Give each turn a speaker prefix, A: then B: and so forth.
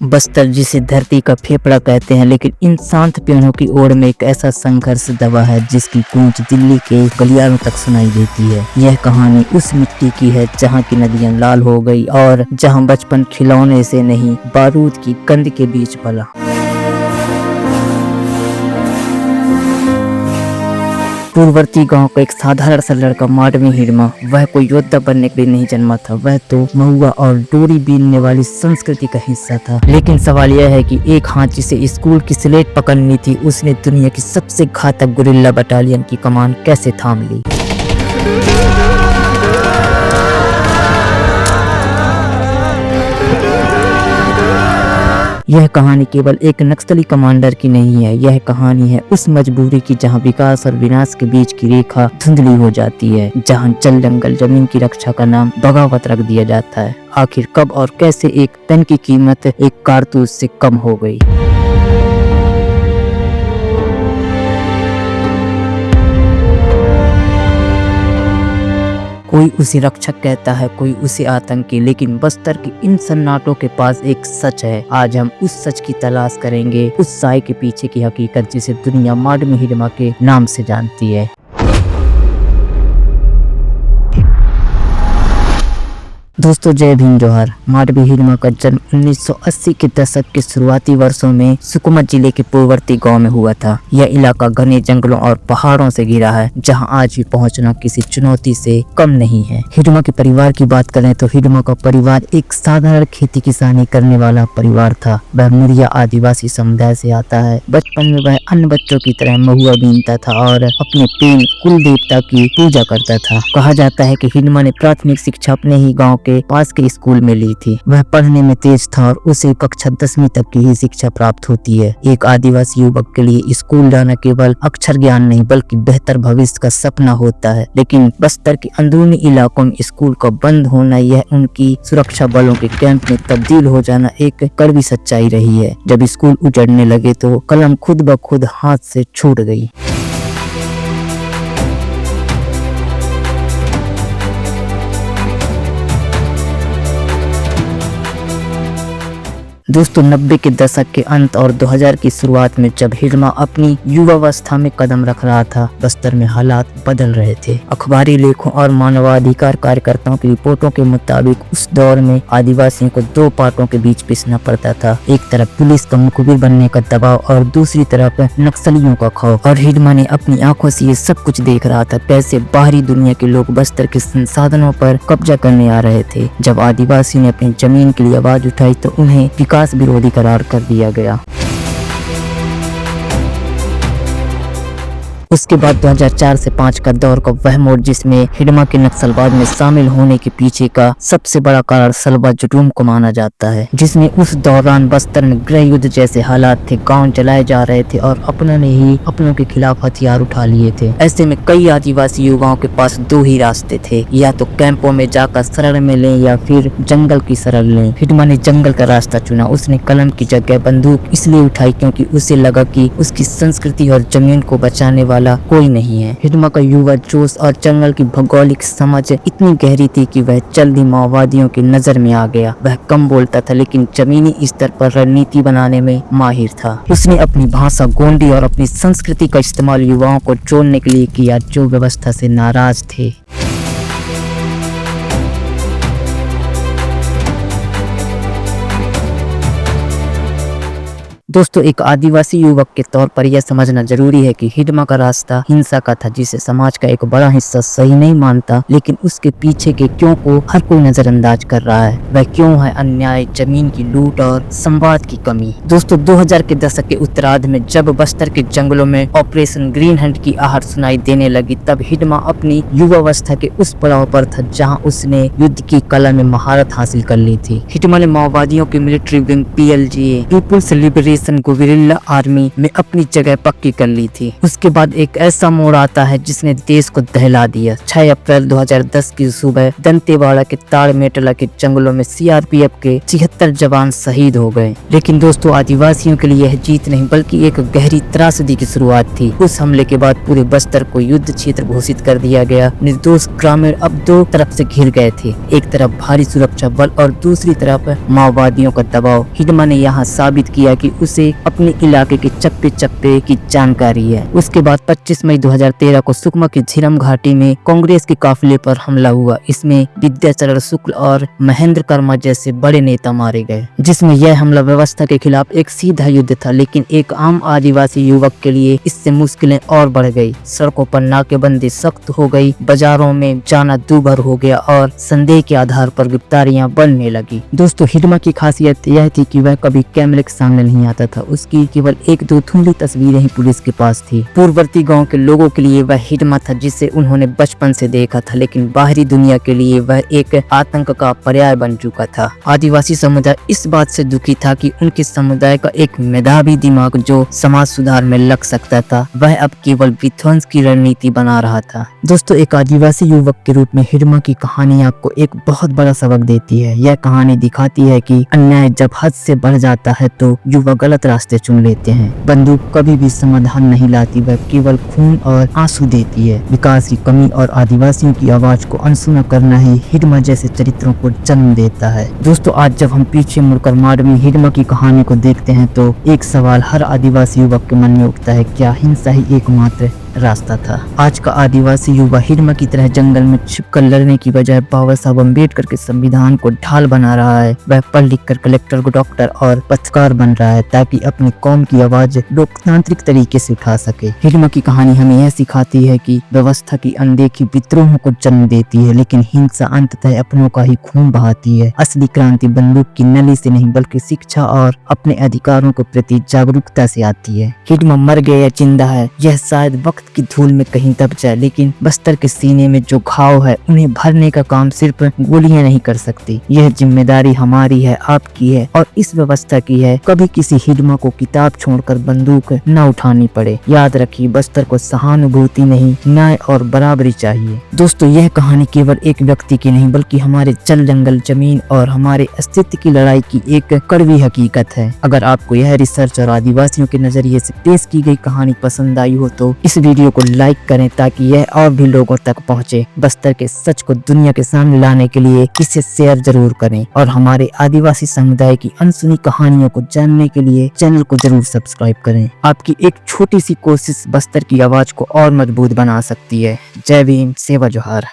A: बस्तर जिसे धरती का फेफड़ा कहते हैं, लेकिन इन शांत पेड़ों की ओर में एक ऐसा संघर्ष दबा है जिसकी गूंज दिल्ली के गलियारों तक सुनाई देती है। यह कहानी उस मिट्टी की है जहां की नदियां लाल हो गई और जहां बचपन खिलौने से नहीं बारूद की गंध के बीच पला। पूर्ववर्ती गांव का एक साधारण सा लड़का माडवी हिरमा, वह कोई योद्धा बनने के लिए नहीं जन्मा था। वह तो महुआ और डोरी बीनने वाली संस्कृति का हिस्सा था। लेकिन सवाल यह है कि एक हाथ जिसे स्कूल की स्लेट पकड़नी थी, उसने दुनिया की सबसे घातक गुरिल्ला बटालियन की कमान कैसे थाम ली। यह कहानी केवल एक नक्सली कमांडर की नहीं है, यह कहानी है उस मजबूरी की जहां विकास और विनाश के बीच की रेखा धुंधली हो जाती है, जहां जल जंगल जमीन की रक्षा का नाम बगावत रख दिया जाता है। आखिर कब और कैसे एक पेन की कीमत एक कारतूस से कम हो गई। कोई उसे रक्षक कहता है, कोई उसे आतंकी, लेकिन बस्तर के इन सन्नाटों के पास एक सच है। आज हम उस सच की तलाश करेंगे, उस साए के पीछे की हकीकत जिसे दुनिया माडवी हिरमा के नाम से जानती है। दोस्तों जय भीम जोहार। माडवी हिरमा का जन्म 1980 के दशक के शुरुआती वर्षों में सुकमा जिले के पूर्ववर्ती गांव में हुआ था। यह इलाका घने जंगलों और पहाड़ों से घिरा है, जहां आज भी पहुंचना किसी चुनौती से कम नहीं है। हिरमा के परिवार की बात करें तो हिरमा का परिवार एक साधारण खेती किसानी करने वाला परिवार था। वह मुरिया आदिवासी समुदाय से आता है। बचपन में वह अन्य बच्चों की तरह महुआ बीनता था और अपने पेन कुल देवता की पूजा करता था। कहा जाता है कि हिरमा ने प्राथमिक शिक्षा अपने ही गाँव के पास के स्कूल में ली थी। वह पढ़ने में तेज था और उसे कक्षा 10वीं तक की ही शिक्षा प्राप्त होती है। एक आदिवासी युवक के लिए स्कूल जाना केवल अक्षर ज्ञान नहीं बल्कि बेहतर भविष्य का सपना होता है। लेकिन बस्तर के अंदरूनी इलाकों में स्कूल का बंद होना, यह उनकी सुरक्षा बलों के कैंप में तब्दील हो जाना एक कड़वी सच्चाई रही है। जब स्कूल उजड़ने लगे तो कलम खुद ब खुद हाथ से छूट गई। दोस्तों 90 के दशक के अंत और 2000 की शुरुआत में जब हिरमा अपनी युवावस्था में कदम रख रहा था, बस्तर में हालात बदल रहे थे। अखबारी लेखों और मानवाधिकार कार्यकर्ताओं की रिपोर्टों के मुताबिक उस दौर में आदिवासियों को दो पार्टों के बीच पिसना पड़ता था। एक तरफ पुलिस का मुखबिर बनने का दबाव और दूसरी तरफ नक्सलियों का खौफ। और हिरमा ने अपनी आंखों से ये सब कुछ देख रहा था। कैसे बाहरी दुनिया के लोग बस्तर के संसाधनों पर कब्जा करने आ रहे थे। जब आदिवासी ने अपनी जमीन के लिए आवाज उठाई तो उन्हें विकास विरोधी करार कर दिया गया। उसके बाद 2004 से 5 का दौर का वह मोड़ जिसमें हिरमा के नक्सलवाद में शामिल होने के पीछे का सबसे बड़ा कारण सलवा जुटूम को माना जाता है, जिसमें उस दौरान बस्तर में गृह युद्ध जैसे हालात थे। गांव जलाए जा रहे थे और अपनों ने ही अपनों के खिलाफ हथियार उठा लिए थे। ऐसे में कई आदिवासी युवाओं के पास दो ही रास्ते थे, या तो कैंपों में जाकर शरण में लें या फिर जंगल की शरण लें। हिरमा ने जंगल का रास्ता चुना। उसने कलम की जगह बंदूक इसलिए उठाई क्योंकि उसे लगा कि उसकी संस्कृति और जमीन को बचाने वाला कोई नहीं है। हिरमा का युवा जोश और जंगल की भौगोलिक समझ इतनी गहरी थी कि वह जल्दी माओवादियों की नजर में आ गया। वह कम बोलता था लेकिन जमीनी स्तर पर रणनीति बनाने में माहिर था। उसने अपनी भाषा गोंडी और अपनी संस्कृति का इस्तेमाल युवाओं को जोड़ने के लिए किया जो व्यवस्था से नाराज थे। दोस्तों एक आदिवासी युवक के तौर पर यह समझना जरूरी है कि हिरमा का रास्ता हिंसा का था, जिसे समाज का एक बड़ा हिस्सा सही नहीं मानता, लेकिन उसके पीछे के क्यों को हर कोई नजरअंदाज कर रहा है। वह क्यों है अन्याय, जमीन की लूट और संवाद की कमी। दोस्तों 2000 के दशक के उत्तरार्ध में जब बस्तर के जंगलों में ऑपरेशन ग्रीन हंट की आहट सुनाई देने लगी, तब हिरमा अपनी युवावस्था के उस पड़ाव पर था जहाँ उसने युद्ध की कला में महारत हासिल कर ली थी। हिरमा ने माओवादियों की military wing PLGA people's liberation operation guerrilla army में अपनी जगह पक्की कर ली थी। उसके बाद एक ऐसा मोड़ आता है जिसने देश को दहला दिया। 6 अप्रैल 2010 की सुबह दंतेवाड़ा के ताड़मेटला के जंगलों में सीआरपीएफ के 76 जवान शहीद हो गए। लेकिन दोस्तों, आदिवासियों के लिए यह जीत नहीं बल्कि एक गहरी त्रासदी की शुरुआत थी। उस हमले के बाद पूरे बस्तर को युद्ध क्षेत्र घोषित कर दिया गया। निर्दोष ग्रामीण अब दो तरफ से घिर गए थे, एक तरफ भारी सुरक्षा बल और दूसरी तरफ माओवादियों का दबाव। हिडमा ने यहाँ साबित किया कि उसे अपने इलाके के चप्पे चप्पे की जानकारी है। उसके बाद 25 मई 2013 को सुकमा की झीरम घाटी में कांग्रेस के काफिले पर हमला हुआ। इसमें विद्याचरण शुक्ल और महेंद्र कर्मा जैसे बड़े नेता मारे गए, जिसमें यह हमला व्यवस्था के खिलाफ एक सीधा युद्ध था। लेकिन एक आम आदिवासी युवक के लिए इससे मुश्किलें और बढ़ गई। सड़कों पर नाकेबंदी सख्त हो गई, बाजारों में जाना दूभर हो गया और संदेह के आधार पर गिरफ्तारियां बढ़ने लगी। दोस्तों, हिडमा की खासियत यह थी कि वह कभी कैमरे के सामने नहीं आता था। उसकी केवल 1-2 धुंधली तस्वीरें ही पुलिस के पास थी। पूर्ववर्ती गांव के लोगों के लिए वह हिडमा था जिसे उन्होंने बचपन से देखा था, लेकिन बाहरी दुनिया के लिए वह एक आतंक का पर्याय बन चुका था। आदिवासी समुदाय इस बात से दुखी था कि उनके समुदाय का एक मेधावी दिमाग जो समाज सुधार में लग सकता था, वह अब केवल विध्वंस की रणनीति बना रहा था। दोस्तों, एक आदिवासी युवक के रूप में हिडमा की कहानी आपको एक बहुत बड़ा सबक देती है। यह कहानी दिखाती है कि अन्याय जब हद से बढ़ जाता है तो युवा गलत रास्ते चुन लेते हैं। बंदूक कभी भी समाधान नहीं लाती, वह केवल खून और आंसू देती है। विकास की कमी और आदिवासियों की आवाज को अनसुना करना ही हिडमा जैसे चरित्रों को जन्म देता है। दोस्तों, आज जब हम पीछे मुड़कर माडवी हिडमा की कहानी को देखते हैं तो एक सवाल हर आदिवासी युवक के मन में उठता है, क्या हिंसा ही एकमात्र रास्ता था? आज का आदिवासी युवा हिडमा की तरह जंगल में छिपकर लड़ने की बजाय बाबा साहब अम्बेडकर के संविधान को ढाल बना रहा है। वह पढ़ लिख कर कलेक्टर, डॉक्टर और पत्रकार बन रहा है ताकि अपनी कौम की आवाज लोकतांत्रिक तरीके से उठा सके। हिडमा की कहानी हमें यह सिखाती है कि व्यवस्था की अनदेखी विद्रोहों को जन्म देती है, लेकिन हिंसा अंततः अपनों का ही खून बहाती है। असली क्रांति बंदूक की नली से नहीं बल्कि शिक्षा और अपने अधिकारों के प्रति जागरूकता से आती है। हिडमा मर गया या जिंदा है, यह शायद वक्त की धूल में कहीं दब जाए, लेकिन बस्तर के सीने में जो घाव है उन्हें भरने का काम सिर्फ गोलियां नहीं कर सकती। यह जिम्मेदारी हमारी है, आपकी है और इस व्यवस्था की है। कभी किसी हिडमा को किताब छोड़कर बंदूक न उठानी पड़े। याद रखिए, बस्तर को सहानुभूति नहीं, न्याय और बराबरी चाहिए। दोस्तों, यह कहानी केवल एक व्यक्ति की नहीं बल्कि हमारे जल, जंगल, जमीन और हमारे अस्तित्व की लड़ाई की एक कड़वी हकीकत है। अगर आपको यह रिसर्च और आदिवासियों के नजरिए से पेश की गई कहानी पसंद आई हो तो इस वीडियो को लाइक करें ताकि यह और भी लोगों तक पहुंचे। बस्तर के सच को दुनिया के सामने लाने के लिए इसे शेयर जरूर करें और हमारे आदिवासी समुदाय की अनसुनी कहानियों को जानने के लिए चैनल को जरूर सब्सक्राइब करें। आपकी एक छोटी सी कोशिश बस्तर की आवाज को और मजबूत बना सकती है। जय भीम, सेवा जोहार।